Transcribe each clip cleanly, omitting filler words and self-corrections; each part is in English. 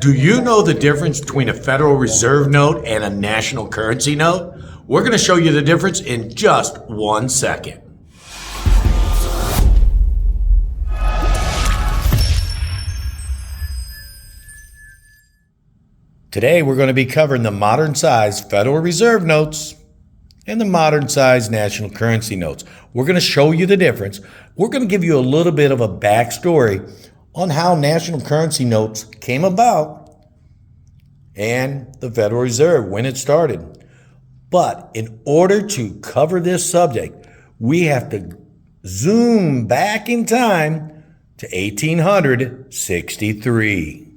Do you know the difference between a Federal Reserve note and a national currency note? We're going to show you the difference in just 1 second. Today we're going to be covering the modern size Federal Reserve notes and the modern size national currency notes. We're going to show you the difference. We're going to give you a little bit of a backstory on how national currency notes came about and the Federal Reserve, when it started. But in order to cover this subject, we have to zoom back in time to 1863.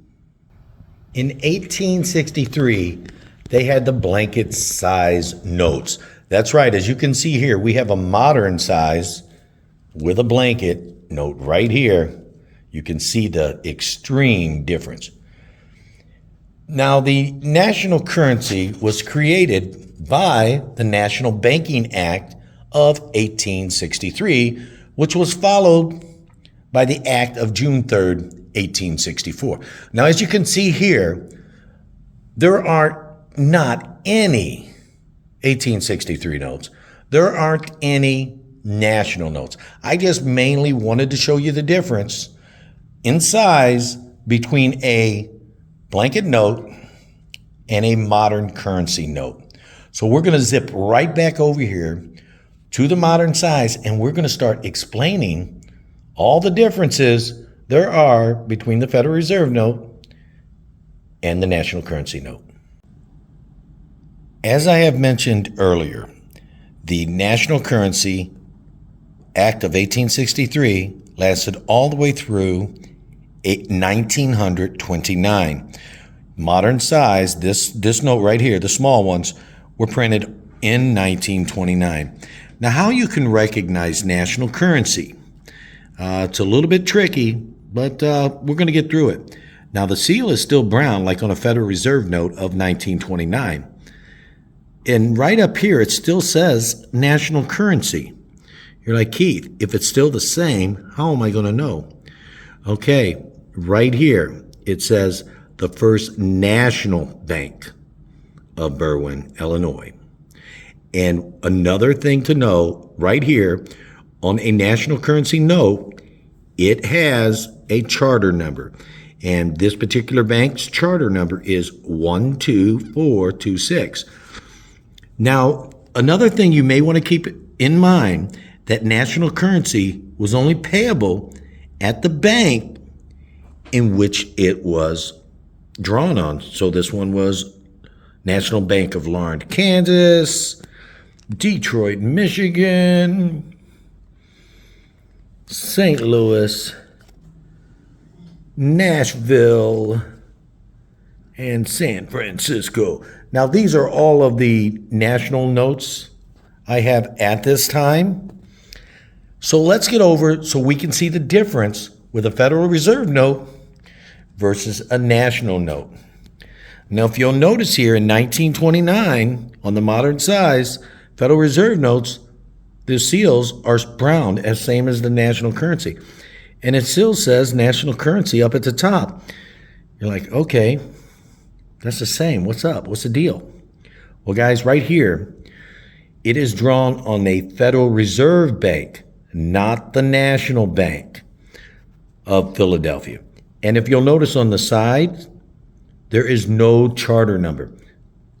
In 1863, they had the blanket size notes. That's right, as you can see here, we have a modern size with a blanket note right here. You can see the extreme difference. Now, the national currency was created by the National Banking Act of 1863, which was followed by the Act of June 3rd, 1864. Now, as you can see here, there are not any 1863 notes. There aren't any national notes. I just mainly wanted to show you the difference in size between a blanket note and a modern currency note. So we're going to zip right back over here to the modern size, and we're going to start explaining all the differences there are between the Federal Reserve note and the national currency note. As I have mentioned earlier, the National Currency Act of 1863 lasted all the way through 1929. Modern size, this note right here, the small ones, were printed in 1929. Now, how you can recognize national currency? It's a little bit tricky, but we're going to get through it. Now, the seal is still brown, like on a Federal Reserve note of 1929. And right up here, it still says national currency. You're like, Keith, if it's still the same, how am I going to know? Okay, right here, it says the First National Bank of Berwyn, Illinois. And another thing to know, right here, on a national currency note, it has a charter number. And this particular bank's charter number is 12426. Now, another thing you may want to keep in mind, that national currency was only payable at the bank in which it was drawn on. So this one was National Bank of Lawrence, Kansas, Detroit, Michigan, St. Louis, Nashville, and San Francisco. Now, these are all of the national notes I have at this time. So let's get over so we can see the difference with a Federal Reserve note versus a national note. Now, if you'll notice here in 1929, on the modern size Federal Reserve notes, the seals are brown, as same as the national currency. And it still says national currency up at the top. You're like, okay, that's the same. What's up? What's the deal? Well, guys, right here, it is drawn on a Federal Reserve Bank, not the National Bank of Philadelphia. And if you'll notice on the side, there is no charter number.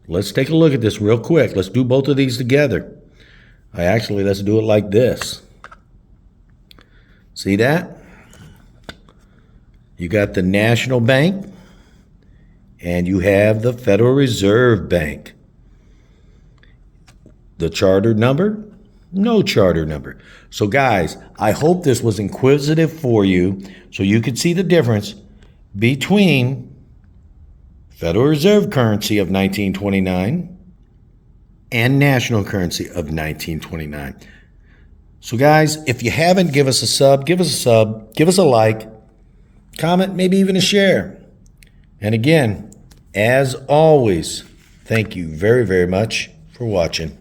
Let's take a look at this real quick. Let's do both of these together. Let's do it like this. See that? You got the National Bank, and you have the Federal Reserve Bank. The charter number? No charter number. So guys, I hope this was inquisitive for you so you could see the difference between Federal Reserve currency of 1929 and national currency of 1929. So guys, if you haven't, give us a sub, give us a like, comment, maybe even a share. And again, as always, thank you very, very much for watching.